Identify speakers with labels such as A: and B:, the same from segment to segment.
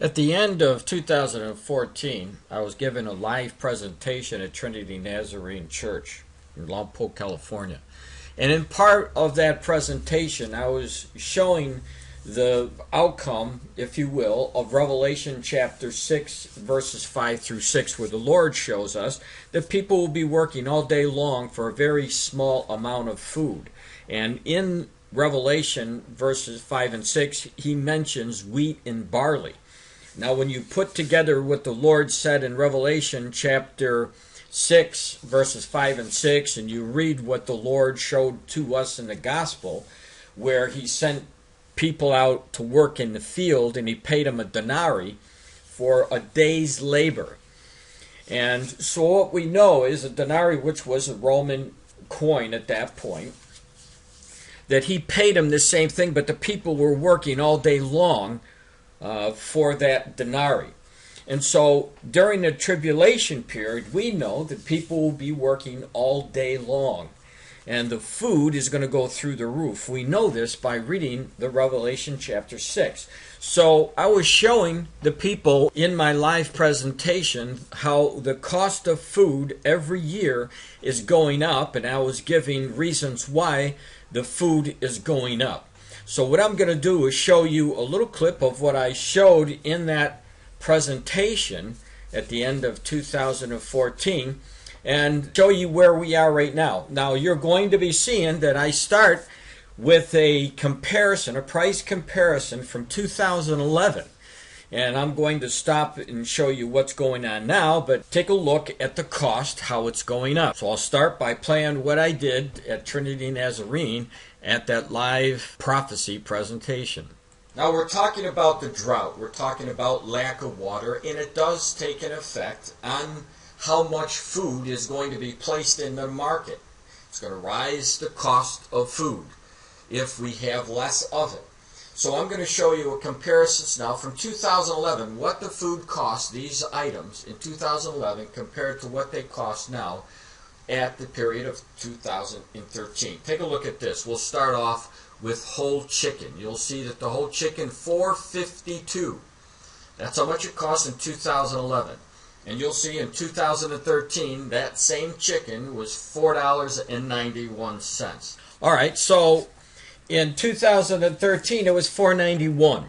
A: At the end of 2014, I was given a live presentation at Trinity Nazarene Church in Lompoc, California. And in part of that presentation, I was showing the outcome, if you will, of Revelation chapter 6, verses 5 through 6, where the Lord shows us that people will be working all day long for a very small amount of food. And in Revelation verses 5 and 6, he mentions wheat and barley. Now, when you put together what the Lord said in Revelation chapter 6, verses 5 and 6, and you read what the Lord showed to us in the gospel, where he sent people out to work in the field and he paid them a denarii for a day's labor. And so what we know is a denarii, which was a Roman coin at that point, that he paid them the same thing, but the people were working all day long for that denarii. And so during the tribulation period, we know that people will be working all day long. And the food is going to go through the roof. We know this by reading the Revelation chapter 6. So I was showing the people in my live presentation how the cost of food every year is going up, and I was giving reasons why the food is going up. So what I'm going to do is show you a little clip of what I showed in that presentation at the end of 2014 and show you where we are right now. Now you're going to be seeing that I start with a comparison, a price comparison from 2011. And I'm going to stop and show you what's going on now, but take a look at the cost, how it's going up. So I'll start by playing what I did at Trinity Nazarene at that live prophecy presentation. Now we're talking about the drought, we're talking about lack of water, and it does take an effect on how much food is going to be placed in the market. It's going to rise the cost of food if we have less of it. So I'm going to show you a comparison now from 2011, what the food cost, these items in 2011 compared to what they cost now at the period of 2013. Take a look at this. We'll start off with whole chicken. You'll see that the whole chicken, $4.52. That's how much it cost in 2011. And you'll see in 2013 that same chicken was $4.91. All right, so in 2013 it was $4.91.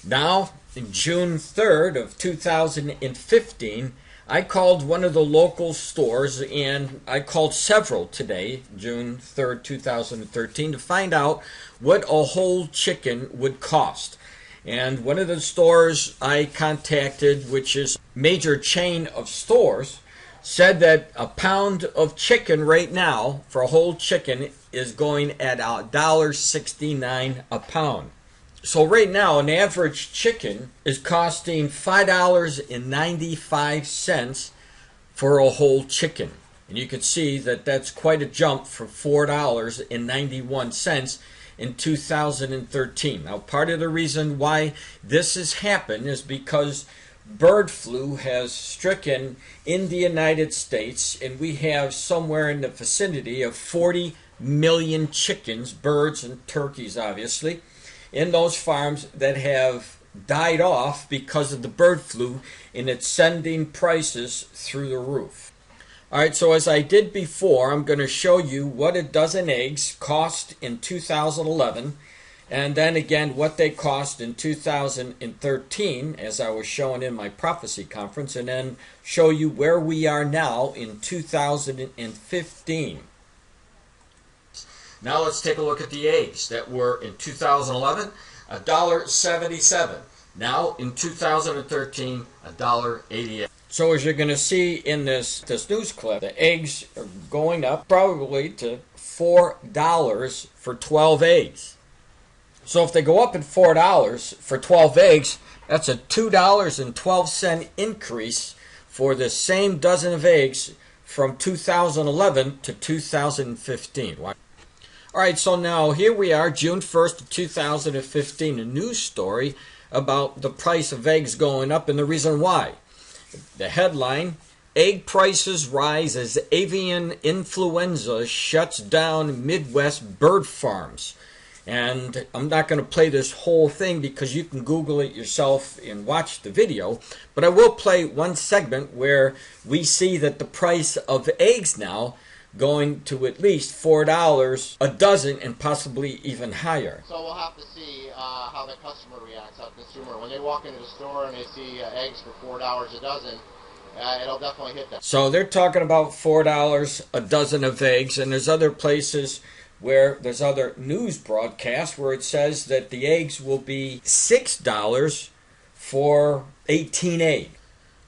A: Now, in June 3rd of 2015, I called one of the local stores, and I called several today, June 3rd, 2013, to find out what a whole chicken would cost. And one of the stores I contacted, which is a major chain of stores, said that a pound of chicken right now for a whole chicken is going at $1.69 a pound. So right now an average chicken is costing $5.95 for a whole chicken. And you can see that that's quite a jump from $4.91 in 2013. Now part of the reason why this has happened is because bird flu has stricken in the United States, and we have somewhere in the vicinity of 40 million chickens, birds and turkeys obviously, in those farms that have died off because of the bird flu, and it's sending prices through the roof. Alright, so as I did before, I'm going to show you what a dozen eggs cost in 2011, and then again what they cost in 2013, as I was showing in my prophecy conference, and then show you where we are now in 2015. Now let's take a look at the eggs that were in 2011, $1.77. Now in 2013, $1.88. So as you're going to see in this news clip, the eggs are going up probably to $4 for 12 eggs. So if they go up at $4 for 12 eggs, that's a $2.12 increase for the same dozen of eggs from 2011 to 2015. Alright, so now here we are, June 1st of 2015, a news story about the price of eggs going up and the reason why. The headline, egg prices rise as avian influenza shuts down Midwest bird farms. And I'm not going to play this whole thing because you can Google it yourself and watch the video. But I will play one segment where we see that the price of eggs now going to at least $4 a dozen and possibly even higher.
B: So we'll have to see how the customer reacts, how the consumer. When they walk into the store and they see eggs for $4 a dozen, it'll definitely hit them.
A: So they're talking about $4 a dozen of eggs, and there's other places where there's other news broadcasts where it says that the eggs will be $6 for 18 eggs.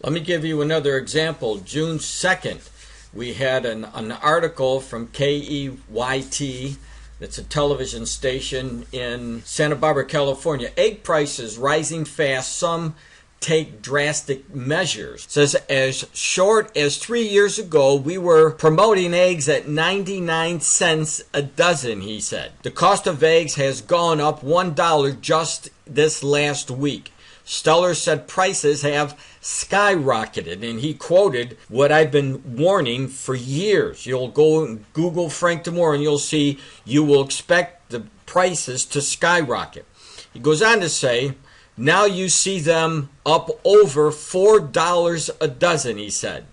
A: Let me give you another example. June 2nd, we had an article from KEYT, that's a television station in Santa Barbara, California. Egg prices rising fast, some take drastic measures. It says as short as 3 years ago, we were promoting eggs at 99 cents a dozen, he said. The cost of eggs has gone up $1 just this last week. Steller said prices have skyrocketed, and he quoted what I've been warning for years. You'll go and Google Frank DeMore and you'll see you will expect the prices to skyrocket. He goes on to say, now you see them up over $4 a dozen, he said.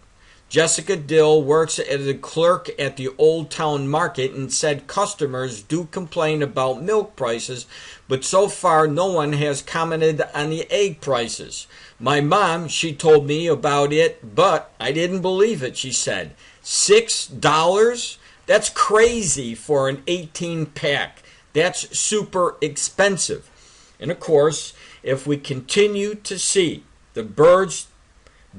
A: Jessica Dill works as a clerk at the Old Town Market and said customers do complain about milk prices, but so far no one has commented on the egg prices. My mom, she told me about it, but I didn't believe it, she said. $6? That's crazy for an 18-pack. That's super expensive. And of course, if we continue to see the birds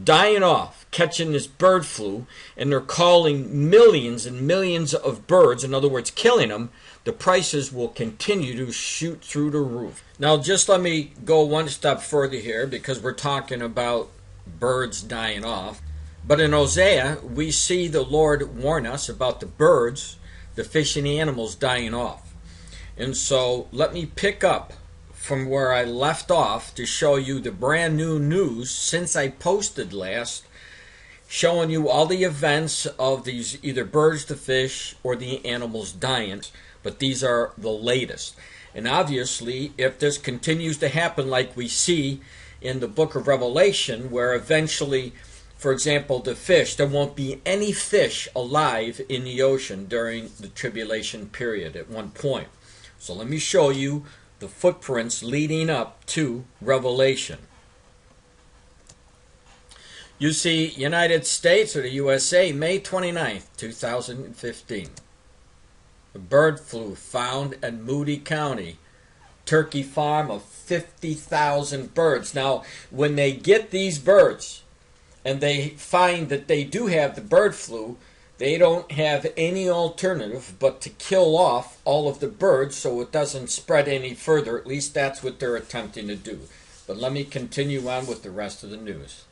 A: dying off, catching this bird flu, and they're calling millions and millions of birds, in other words, killing them, the prices will continue to shoot through the roof. Now, just let me go one step further here because we're talking about birds dying off. But in Hosea, we see the Lord warn us about the birds, the fish, and the animals dying off. And so let me pick up from where I left off to show you the brand new news since I posted last, showing you all the events of these either birds, the fish, or the animals dying. But these are the latest. And obviously, if this continues to happen like we see in the book of Revelation, where eventually, for example, the fish, there won't be any fish alive in the ocean during the tribulation period at one point. So let me show you the footprints leading up to Revelation. You see, United States, or the USA, May 29th, 2015. A bird flu found in Moody County. Turkey farm of 50,000 birds. Now, when they get these birds and they find that they do have the bird flu, they don't have any alternative but to kill off all of the birds so it doesn't spread any further. At least that's what they're attempting to do. But let me continue on with the rest of the news.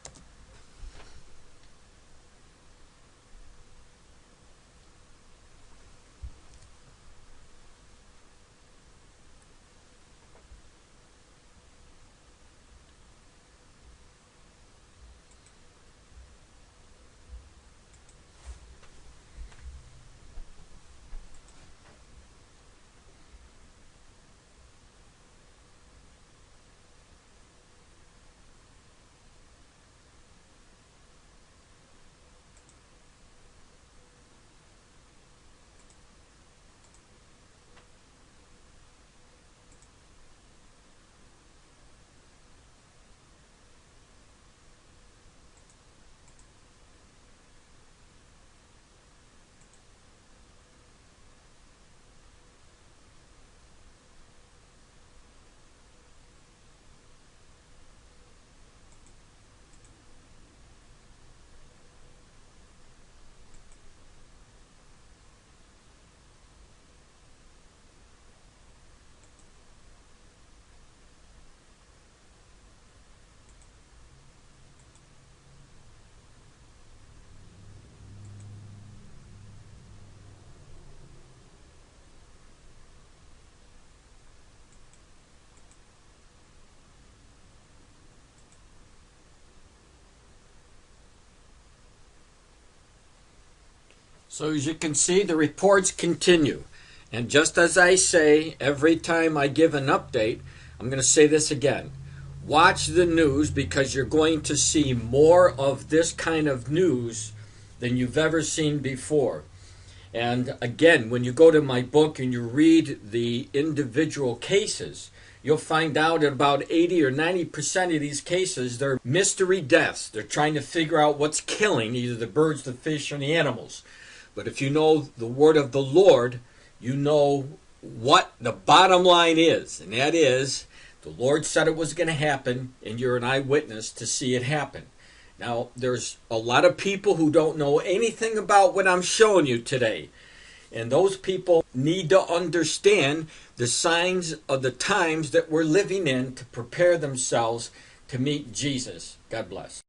A: So as you can see, the reports continue. And just as I say every time I give an update, I'm going to say this again. Watch the news, because you're going to see more of this kind of news than you've ever seen before. And again, when you go to my book and you read the individual cases, you'll find out that about 80 or 90% of these cases, they're mystery deaths. They're trying to figure out what's killing either the birds, the fish, or the animals. But if you know the word of the Lord, you know what the bottom line is. And that is, the Lord said it was going to happen, and you're an eyewitness to see it happen. Now, there's a lot of people who don't know anything about what I'm showing you today. And those people need to understand the signs of the times that we're living in to prepare themselves to meet Jesus. God bless.